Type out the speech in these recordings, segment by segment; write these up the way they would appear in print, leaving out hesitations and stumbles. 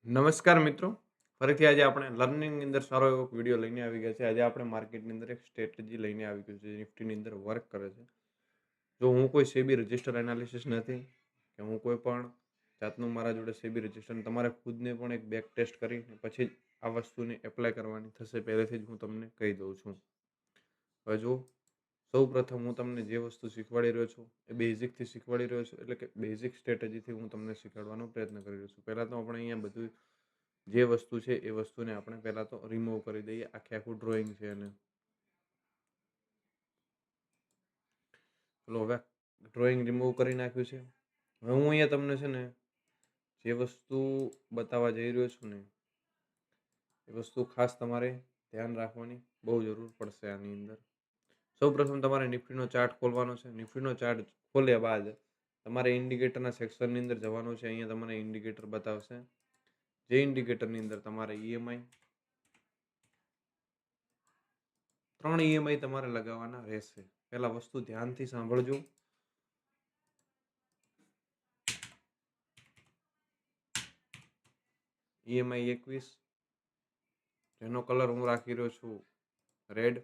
નમસ્કાર મિત્રો. ફરીથી આજે આપણે લર્નિંગની અંદર સારો એવો વિડીયો લઈને આવી ગયા છે. આજે આપણે માર્કેટની અંદર એક સ્ટ્રેટેજી લઈને આવી ગયું છે, જે નિફ્ટીની અંદર વર્ક કરે છે. જો હું કોઈ સેબી રજિસ્ટર એનાલિસિસ નથી કે હું કોઈ પણ જાતનું મારા જોડે સેબી રજિસ્ટર, તમારે ખુદને પણ એક બેક ટેસ્ટ કરી પછી જ આ વસ્તુને એપ્લાય કરવાની થશે. પહેલેથી જ હું તમને કહી દઉં છું. હવે જો સૌપ્રથમ હું તમને જે વસ્તુ શીખવાડી રહ્યો છું એ બેઝિકથી શીખવાડી રહ્યો છું, એટલે કે બેઝિક સ્ટ્રેટેજીથી હું તમને શીખવાડવાનો પ્રયત્ન કરી રહ્યો છું. પહેલાં તો આપણે અહીંયા બધું જે વસ્તુ છે એ વસ્તુને આપણે પહેલાં તો રિમૂવ કરી દઈએ. આખું ડ્રોઈંગ છે એને ચલો હવે ડ્રોઈંગ રિમૂવ કરી નાખ્યું છે. હવે હું અહીંયા તમને છે ને જે વસ્તુ બતાવવા જઈ રહ્યો છું ને એ વસ્તુ ખાસ તમારે ધ્યાન રાખવાની બહુ જરૂર પડશે. આની અંદર સૌપ્રથમ તમારે નિફ્ટીનો ચાર્ટ ખોલવાનો છે. નિફ્ટીનો ચાર્ટ ખોલ્યા બાદ તમારે ઇન્ડિકેટરના સેક્શનની અંદર જવાનું છે. અહીંયા તમને ઇન્ડિકેટર બતાવશે. જે ઇન્ડિકેટરની અંદર તમારે ઈએમઆઈ 3 ઈએમઆઈ તમારે લગાવવાના રહેશે. પહેલા વસ્તુ ધ્યાનથી સાંભળજો. ઈએમઆઈ 21, જેનો કલર હું રાખી રહ્યો છું રેડ.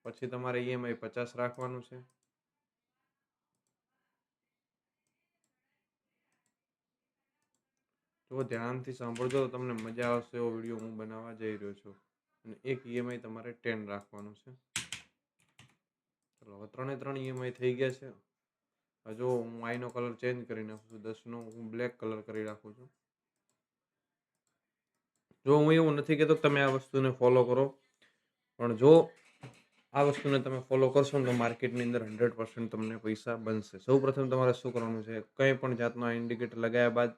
પછી તમારે ઈએમઆઈ 50 રાખવાનું છે. જો ધ્યાનથી સાંભળજો તો તમને મજા આવશે એવો વિડીયો હું બનાવવા જઈ રહ્યો છું. અને એક ઈએમઆઈ તમારે 10 રાખવાનું છે. ચલો હવે 3 ઈએમઆઈ થઈ ગયા છે. જો હું આઈનો કલર ચેન્જ કરી નાખું છું, 10નો હું બ્લેક કલર કરી રાખું છું. જો હું એવું નથી કહેતો કે તમે આ વસ્તુને ફોલો કરો, પણ જો આ વસ્તુને તમે ફોલો કરશો ને તો માર્કેટની અંદર 100% તમને પૈસા બનશે. સૌપ્રથમ તમારે શું કરવાનું છે, કંઈ પણ જાતનો ઇન્ડિકેટર લગાવ્યા બાદ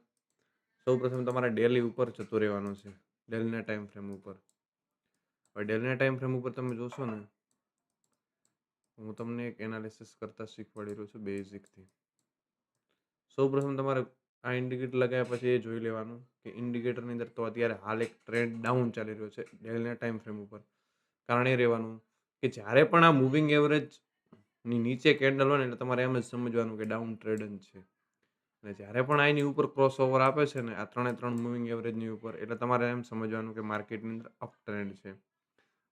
સૌપ્રથમ તમારે ડેલી ઉપર જતું રહેવાનું છે, ડેલીના ટાઈમ ફ્રેમ ઉપર. હવે ડેલીના ટાઈમ ફ્રેમ ઉપર તમે જોશો ને, હું તમને એક એનાલિસિસ કરતાં શીખવાડી રહ્યો છું બેઝિકથી. સૌપ્રથમ તમારે આ ઇન્ડિકેટર લગાવ્યા પછી એ જોઈ લેવાનું કે ઇન્ડિકેટરની અંદર તો અત્યારે હાલ એક ટ્રેન્ડ ડાઉન ચાલી રહ્યો છે ડેલીના ટાઈમ ફ્રેમ ઉપર. કારણ એ રહેવાનું કે જ્યારે પણ આ મૂવિંગ એવરેજની નીચે કેન્ડલ હોય ને એટલે તમારે એમ જ સમજવાનું કે ડાઉન ટ્રેડ છે. અને જ્યારે પણ આની ઉપર ક્રોસઓવર આપે છે ને આ 3 મૂવિંગ એવરેજની ઉપર, એટલે તમારે એમ સમજવાનું કે માર્કેટની અંદર અપ ટ્રેન્ડ છે.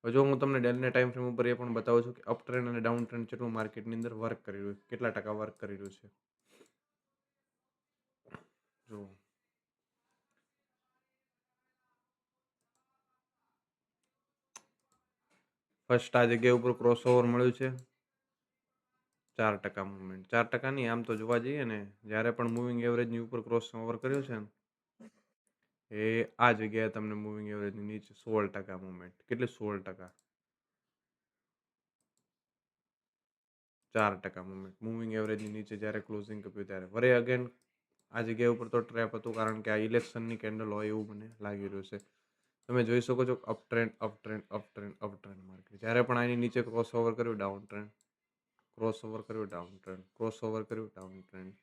હવે જો હું તમને ડેલીના ટાઈમ ફ્રેમ ઉપર એ પણ બતાવું છું કે અપ ટ્રેન્ડ અને ડાઉન ટ્રેન્ડ કેટલું માર્કેટની અંદર વર્ક કરી રહ્યું છે, કેટલા ટકા વર્ક કરી રહ્યું છે. જો ફર્સ્ટ આ જગ્યા ઉપર ક્રોસઓવર મળ્યું છે 4% મૂવમેન્ટ. 4% નહીં, આમ તો જોવા જઈએ ને જ્યારે પણ મૂવિંગ એવરેજની ઉપર ક્રોસઓવર કર્યું છે ને એ આ જગ્યાએ તમને મૂવિંગ એવરેજની નીચે 16% મૂવમેન્ટ. કેટલી? 16%. 4% મૂવમેન્ટ મૂવિંગ એવરેજની નીચે જ્યારે ક્લોઝિંગ કપ્યું ત્યારે. વરે અગેન આ જગ્યા ઉપર તો ટ્રેપ હતું, કારણ કે આ ઇલેક્શનની કેન્ડલ હોય એવું મને લાગી રહ્યું છે. તમે જોઈ શકો છો up trend, up trend, up trend, up trend market. જ્યારે પણ આની નીચે ક્રોસઓવર કર્યું ડાઉન ટ્રેન્ડ, ક્રોસઓવર કર્યું ડાઉન ટ્રેન્ડ, ક્રોસઓવર કર્યું down trend,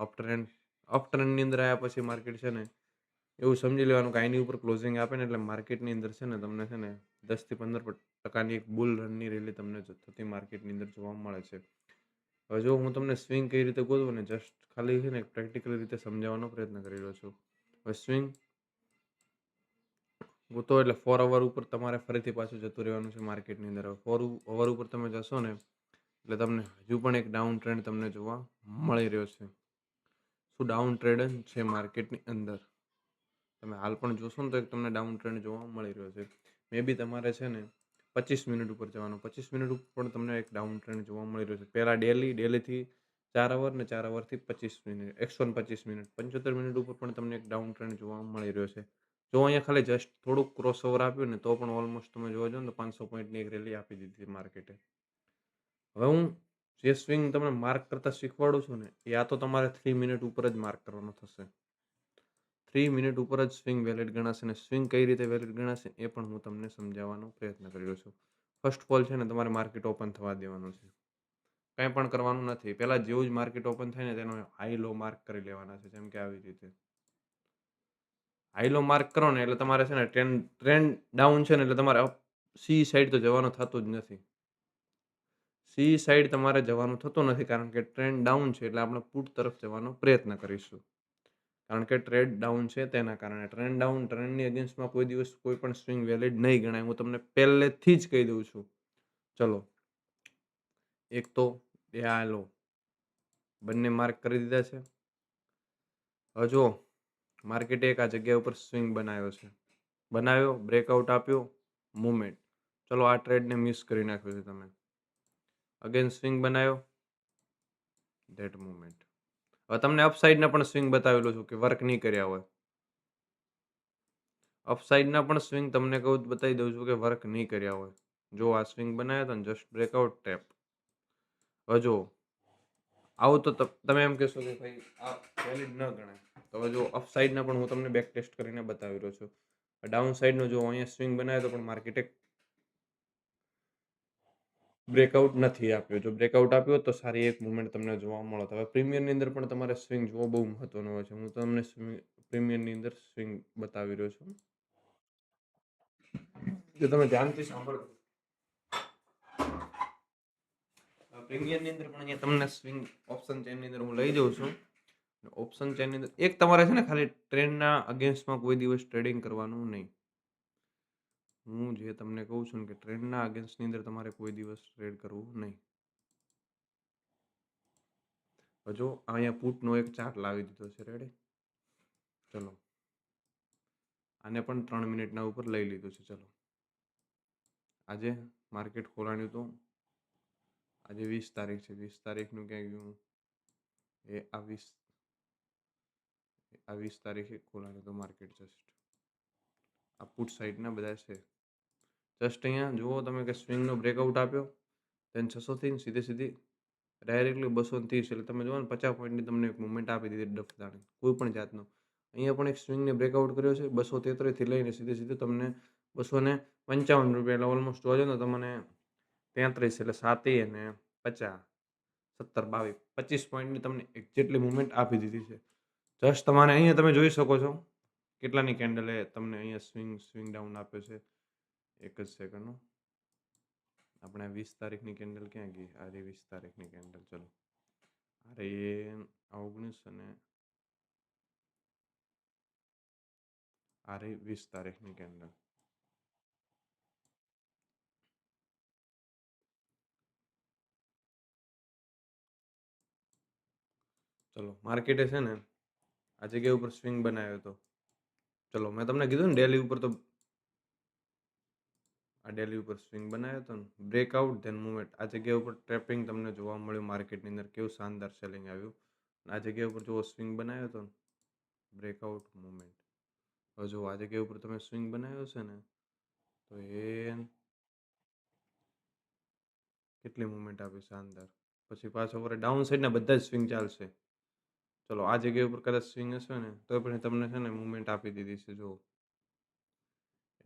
up trend. Up ટ્રેન્ડની અંદર આવ્યા પછી માર્કેટ છે ને એવું સમજી લેવાનું કે આની ઉપર ક્લોઝિંગ આપે ને એટલે માર્કેટની અંદર છે ને તમને છે ને 10 થી 15% એક બુલ રનની રેલી તમને થતી માર્કેટની અંદર જોવા મળે છે. હવે જો હું તમને સ્વિંગ કઈ રીતે ગોતવું ને જસ્ટ ખાલી છે ને પ્રેક્ટિકલ રીતે સમજાવવાનો પ્રયત્ન કરી રહ્યો છું. હવે સ્વિંગ ગોતો એટલે 4 અવર ઉપર તમારે ફરીથી પાછું જતું રહેવાનું છે માર્કેટની અંદર. 4 અવર ઉપર તમે જશો ને એટલે તમને હજુ પણ એક ડાઉન ટ્રેન્ડ તમને જોવા મળી રહ્યો છે. શું ડાઉન ટ્રેન્ડ છે માર્કેટની અંદર? તમે હાલ પણ જોશો ને તો એક તમને ડાઉન ટ્રેન્ડ જોવા મળી રહ્યો છે. મે બી તમારે છે ને 25 મિનિટ ઉપર જવાનું. 25 મિનિટ ઉપર પણ તમને એક ડાઉન ટ્રેન્ડ જોવા મળી રહ્યો છે. પહેલાં ડેલીથી 4 અવર ને 4 અવરથી 25 મિનિટ, 125 મિનિટ, 75 મિનિટ ઉપર પણ તમને એક ડાઉન ટ્રેન્ડ જોવા મળી રહ્યો છે. જો અહીંયા ખાલી જસ્ટ થોડુંક ક્રોસઓવર આપ્યું ને તો પણ ઓલમોસ્ટ તમે જોવા જાઓ ને તો 500 પોઈન્ટની એક રેલી આપી દીધી માર્કેટે. હવે હું જે સ્વિંગ તમને માર્ક કરતાં શીખવાડું છું ને એ આ તો તમારે 3 મિનિટ ઉપર જ માર્ક કરવાનો થશે. 3 મિનિટ ઉપર જ સ્વિંગ વેલિડ ગણાશે. અને સ્વિંગ કઈ રીતે વેલિડ ગણાશે એ પણ હું તમને સમજાવવાનો પ્રયત્ન કરી રહ્યો છું. ફર્સ્ટ ઓફ ઓલ છે ને તમારે માર્કેટ ઓપન થવા દેવાનું છે, કંઈ પણ કરવાનું નથી. પહેલાં જેવું જ માર્કેટ ઓપન થાય ને તેનો હાઈ લો માર્ક કરી લેવાના છે. જેમ કે આવી રીતે હાઈ લો માર્ક કરો ને એટલે તમારે છે ને ટ્રેન્ડ ડાઉન છે ને એટલે તમારે સી સાઈડ તો જવાનું થતું જ નથી. સી સાઈડ તમારે જવાનું થતું નથી, કારણ કે ટ્રેન્ડ ડાઉન છે એટલે આપણે પુટ તરફ જવાનો પ્રયત્ન કરીશું. કારણ કે ટ્રેડ ડાઉન છે તેના કારણે. ટ્રેન્ડની અગેન્સ્ટમાં કોઈ દિવસ કોઈ પણ સ્વિંગ વેલિડ નહીં ગણાય. હું તમને પહેલેથી જ કહી દઉં છું. ચલો, એક તો એ આ લો, બંને માર્ક કરી દીધા છે. હવે જુઓ, માર્કેટે એક આ જગ્યા ઉપર સ્વિંગ બનાવ્યો, બ્રેકઆઉટ આપ્યો, મૂવમેન્ટ. ચલો, આ ટ્રેડને મિસ કરી નાખ્યો છે તમે. અગેન સ્વિંગ બનાવ્યો, ધેટ મૂવમેન્ટ. હવે તમને અપસાઇડના પણ સ્વિંગ બતાવેલું છું કે વર્ક નહીં કર્યા હોય. અપસાઇડના પણ સ્વિંગ તમને કહું બતાવી દઉં છું કે વર્ક નહીં કર્યા હોય. જો આ સ્વિંગ બનાવ્યો હતો ને, જસ્ટ બ્રેકઆઉટ ટેપ. હવે જો આવું તો તમે એમ કહેશો કે ભાઈ આ વેલિડ ન ગણાય. તો હવે જો અપસાઇડના પણ હું તમને બેક ટેસ્ટ કરીને બતાવી રહ્યો છું. ડાઉન સાઇડનો જો અહીંયા સ્વિંગ બનાવ્યો તો પણ માર્કેટે બ્રેકઆઉટ નથી આપ્યો. જો બ્રેકઆઉટ આપ્યો તો સારી એક મુવમેન્ટ તમને જોવા મળે. હવે પ્રીમિયરની અંદર પણ તમારે સ્વિંગ જોવો બહુ મહત્વનો હોય છે. હું તમને પ્રીમિયરની અંદર સ્વિંગ બતાવી રહ્યો છું. જો તમે ધ્યાનથી સાંભળો, પ્રીમિયરની અંદર પણ અહીંયા તમને સ્વિંગ ઓપ્શન ચેનની અંદર હું લઈ જાઉં છું. ઓપ્શન ચેનની અંદર એક તમારે છે ને ખાલી ટ્રેન્ડના અગેન્સ્ટમાં કોઈ દિવસ ટ્રેડિંગ કરવાનું નહીં. હું જે તમને કહું છું ને કે ટ્રેન્ડના અગેન્સ્ટની અંદર તમારે કોઈ દિવસ ટ્રેડ કરવું નહીં. જો અહીંયા પુટનો એક ચાર્ટ લાવી દીધો છે. રેડી? ચલો, આને પણ 3 મિનિટના ઉપર લઈ લીધું છે. ચલો, આજે માર્કેટ ખોલાણ્યું હતું. આજે 20 તારીખ છે. 20 તારીખનું ક્યાં ગયું? એ આ 20 તારીખે ખોલાણ્યું હતું માર્કેટ. જસ્ટ આ પુટ સાઈડના બધા છે. જસ્ટ અહીંયા જુઓ તમે કે સ્વિંગનો બ્રેકઆઉટ આપ્યો, દેન 600થી સીધી ડાયરેક્ટલી 230, એટલે તમે જુઓ ને 50 પોઈન્ટની તમને એક મુવમેન્ટ આપી દીધી ડફદાણી કોઈ પણ જાતનો. અહીંયા પણ એક સ્વિંગને બ્રેકઆઉટ કર્યો છે 233થી લઈને સીધું તમને 255 રૂપિયા, એટલે ઓલમોસ્ટ જોજો ને તમને 33, એટલે 7 અને 50, 17, 22, 25 પોઈન્ટની તમને એક્ઝેક્ટલી મુવમેન્ટ આપી દીધી છે. જસ્ટ તમારે અહીંયા તમે જોઈ શકો છો કેટલાની કેન્ડલે તમને અહીંયા સ્વિંગ ડાઉન આપ્યો છે. એક જ સેકન્ડનો. આપણે 20 તારીખની કેન્ડલ ક્યાં ગઈ? આ 20 તારીખની કેન્ડલ. ચલો, અરે 19 અને આ 20 તારીખની કેન્ડલ. ચલો, માર્કેટે છે ને આ જગ્યા ઉપર સ્વિંગ બનાવ્યો હતો. ચલો, મેં તમને કીધું ને ડેલી ઉપર તો આ ડેલી ઉપર સ્વિંગ બનાવ્યો હતો ને, બ્રેકઆઉટ ધેન મૂવમેન્ટ. આ જગ્યા ઉપર ટ્રેપિંગ તમને જોવા મળ્યું માર્કેટની અંદર. કેવું શાનદાર સેલિંગ આવ્યું. આ જગ્યા ઉપર જો સ્વિંગ બનાવ્યો હતો ને, બ્રેકઆઉટ મૂવમેન્ટ. હવે જો આ જગ્યા ઉપર તમે સ્વિંગ બનાવ્યો છે ને, તો એ કેટલી મૂવમેન્ટ આપી શાનદાર. પછી પાછો વરે ડાઉન સાઈડના બધા જ સ્વિંગ ચાલશે. ચલો, આ જગ્યા ઉપર કદાચ સ્વિંગ હશે ને તો પણ તમને છે ને મૂવમેન્ટ આપી દીધી છે. જો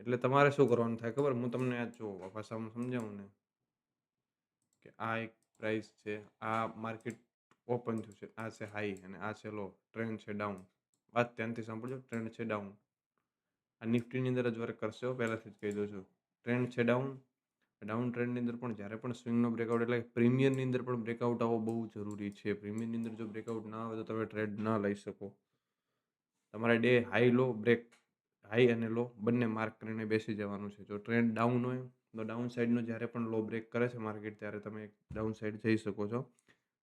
એટલે તમારે શું કરવાનું થાય ખબર? હું તમને આ જો ભાષામાં સમજાવું ને કે આ એક પ્રાઇસ છે, આ માર્કેટ ઓપન થયું છે, આ છે હાઈ અને આ છે લો, ટ્રેન્ડ છે ડાઉન. વાત ધ્યાનથી સાંભળજો, ટ્રેન્ડ છે ડાઉન. આ નિફ્ટીની અંદર જ વર્ક કરશે. પહેલાંથી જ કહી દઉં છું, ટ્રેન્ડ છે ડાઉન. ડાઉન ટ્રેન્ડની અંદર પણ જ્યારે પણ સ્વિંગનો બ્રેકઆઉટ, એટલે પ્રીમિયરની અંદર પણ બ્રેકઆઉટ આવવો બહુ જરૂરી છે. પ્રીમિયરની અંદર જો બ્રેકઆઉટ ના આવે તો તમે ટ્રેડ ના લઈ શકો. તમારે ડે હાઈ અને લો બંને માર્ક કરીને બેસી જવાનું છે. જો ટ્રેન્ડ ડાઉન હોય તો ડાઉન સાઈડનો જ્યારે પણ લો બ્રેક કરે છે માર્કેટ, ત્યારે તમે ડાઉન સાઈડ જઈ શકો છો,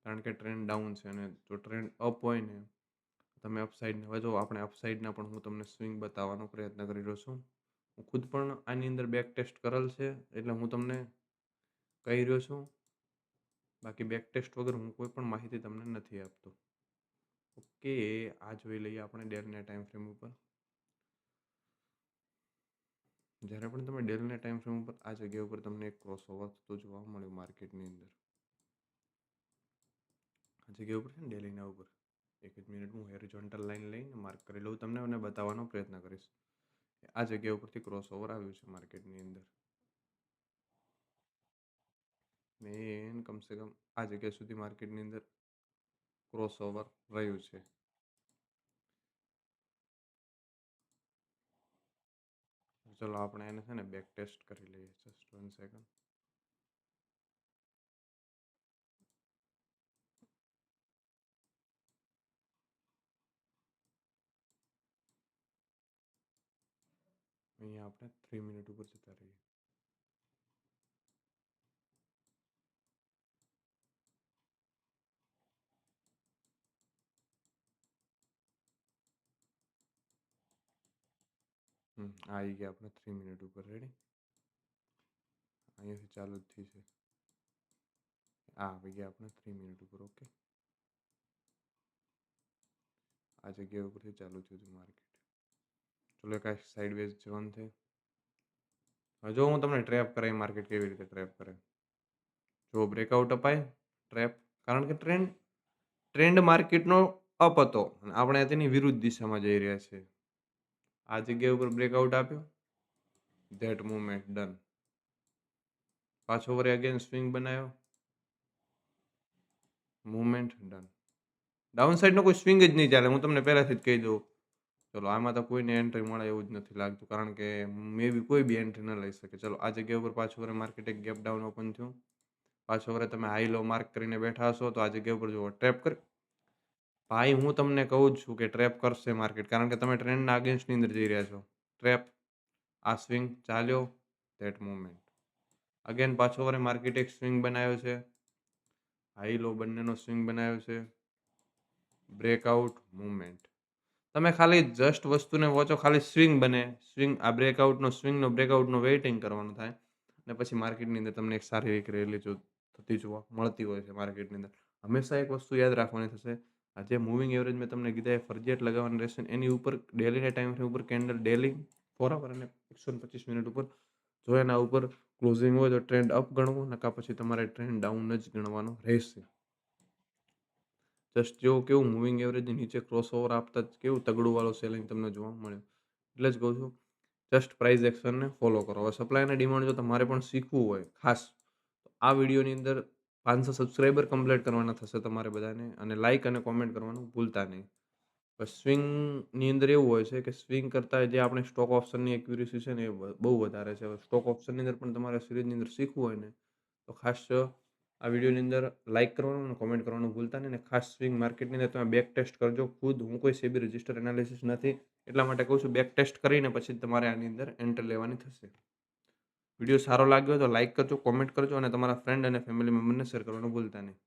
કારણ કે ટ્રેન્ડ ડાઉન છે. અને જો ટ્રેન્ડ અપ હોય ને, તમે અપસાઇડને હવે જો આપણે અપસાઇડના પણ હું તમને સ્વિંગ બતાવવાનો પ્રયત્ન કરી રહ્યો છું. હું ખુદ પણ આની અંદર બેક ટેસ્ટ કરેલ છે, એટલે હું તમને કહી રહ્યો છું. બાકી બેક ટેસ્ટ વગર હું કોઈ પણ માહિતી તમને નથી આપતો. ઓકે, આ જોઈ લઈએ આપણે ડેલના ટાઈમ ફ્રેમ ઉપર. જ્યારે પણ તમે ડેલના ટાઈમ ફ્રેમ ઉપર આ જગ્યા ઉપર તમને એક ક્રોસઓવર થતો જોવા મળ્યું માર્કેટની અંદર. આ જગ્યા ઉપર છે ને ડેલીના ઉપર એક જ મિનિટ હું હોરિઝોન્ટલ લાઈન લઈને માર્ક કરી લઉં તમને અને બતાવવાનો પ્રયત્ન કરીશ. આ જગ્યા ઉપરથી ક્રોસઓવર આવ્યું છે માર્કેટની અંદર. મેન કમસે કમ આ જગ્યા સુધી માર્કેટની અંદર ક્રોસઓવર રહ્યું છે. ચલો, આપણે એને છે ને બેક ટેસ્ટ કરી લઈએ. Just 1 second. અહીંયા આપણે 3 મિનિટ ઉપર જતા રહીએ. આવી ગયા આપણે 3 મિનિટ ઉપર. રેડી? અહીંયાથી ચાલુ જ થઈ છે. આવી ગયા આપણે 3 મિનિટ ઉપર. ઓકે, આ જગ્યા ઉપરથી ચાલુ થયું હતું માર્કેટ. ચલો કાંઈ સાઇડવેઝ જવાનું છે. હવે જો હું તમને ટ્રેપ કરાવી, માર્કેટ કેવી રીતે ટ્રેપ કરે. જો બ્રેકઆઉટ અપાય, ટ્રેપ, કારણ કે ટ્રેન્ડ માર્કેટનો અપ હતો અને આપણે તેની વિરુદ્ધ દિશામાં જઈ રહ્યા છીએ. આ જગ્યા ઉપર બ્રેકઆઉટ આપ્યો, ધેટ મુવમેન્ટ ડન. પાછો વળી અગેન સ્વિંગ બનાવ્યો, મુવમેન્ટ ડન. ડાઉન સાઈડનો કોઈ સ્વિંગ જ નહીં ચાલે, હું તમને પહેલાથી જ કહી દઉં. ચલો આમાં તો કોઈને એન્ટ્રી મળે એવું જ નથી લાગતું, કારણ કે મે બી કોઈ બી એન્ટ્રી ન લઈ શકે. ચલો આ જગ્યા ઉપર પાછું વરે માર્કેટ એક ગેપ ડાઉન ઓપન થયું. પાછો વરે તમે હાઈ લો માર્ક કરીને બેઠા હશો તો આ જગ્યા ઉપર જુઓ ટ્રેપ કરી. ભાઈ હું તમને કહું જ છું કે ટ્રેપ કરશે માર્કેટ, કારણ કે તમે ટ્રેન્ડના અગેન્સ્ટની અંદર જઈ રહ્યા છો. ટ્રેપ, આ સ્વિંગ ચાલ્યો, ધેટ મુવમેન્ટ. અગેન પાછો વરે માર્કેટ એક સ્વિંગ બનાવ્યો છે, હાઈ લો બંનેનો સ્વિંગ બનાવ્યો છે, બ્રેકઆઉટ, મુવમેન્ટ. તમે ખાલી જસ્ટ વસ્તુને વોચો, ખાલી સ્વિંગ બને, સ્વિંગ, આ બ્રેકઆઉટનો વેઇટિંગ કરવાનું થાય અને પછી માર્કેટની અંદર તમને એક સારી એક રેલી થતી જોવા મળતી હોય છે. માર્કેટની અંદર હંમેશા એક વસ્તુ યાદ રાખવાની થશે, આ જે મૂવિંગ એવરેજ મેં તમને કીધા એ ફરજિયાત લગાવવાની રહેશે. એની ઉપર ડેલીના ટાઈમ ફ્રેમ ઉપર કેન્ડલ ડેલી 4 અવર અને 125 મિનિટ ઉપર જો એના ઉપર ક્લોઝિંગ હોય તો ટ્રેન્ડ અપ ગણવું, નકા પછી તમારે ટ્રેન્ડ ડાઉન જ ગણવાનો રહેશે. જસ્ટ જેવું કેવું મૂવિંગ એવરેજની નીચે ક્રોસઓવર આપતા જ કેવું તગડું સેલિંગ તમને જોવા મળે. એટલે જ કહું છું જસ્ટ પ્રાઇસ એક્શનને ફોલો કરો. હવે સપ્લાય અને ડિમાન્ડ જો તમારે પણ શીખવું હોય ખાસ, તો આ વિડીયોની અંદર 500 સબસ્ક્રાઈબર કમ્પ્લીટ કરવાના થશે તમારે બધાને, અને લાઇક અને કોમેન્ટ કરવાનું ભૂલતા નહીં. બસ સ્વિંગની અંદર એવું હોય છે કે સ્વિંગ કરતાં જે આપણે સ્ટોક ઓપ્શનની એક્યુરેસી છે ને એ બહુ વધારે છે. હવે સ્ટોક ઓપ્શનની અંદર પણ તમારે સિરીઝની અંદર શીખવું હોય ને તો ખાસ આ વિડીયોની અંદર લાઇક કરવાનું અને કોમેન્ટ કરવાનું ભૂલતા નહીં. અને ખાસ સ્વિંગ માર્કેટની અંદર તમે બેક ટેસ્ટ કરજો ખુદ. હું કોઈ સેબી રજિસ્ટર એનાલિસિસ નથી, એટલા માટે કહું છું બેક ટેસ્ટ કરીને પછી તમારે આની અંદર એન્ટર લેવાની થશે. વિડીયો સારો લાગ્યો તો લાઇક કરજો, કોમેન્ટ કરજો અને તમારા ફ્રેન્ડ અને ફેમિલી મેમ્બરને શેર કરવાનું ભૂલતા નહીં.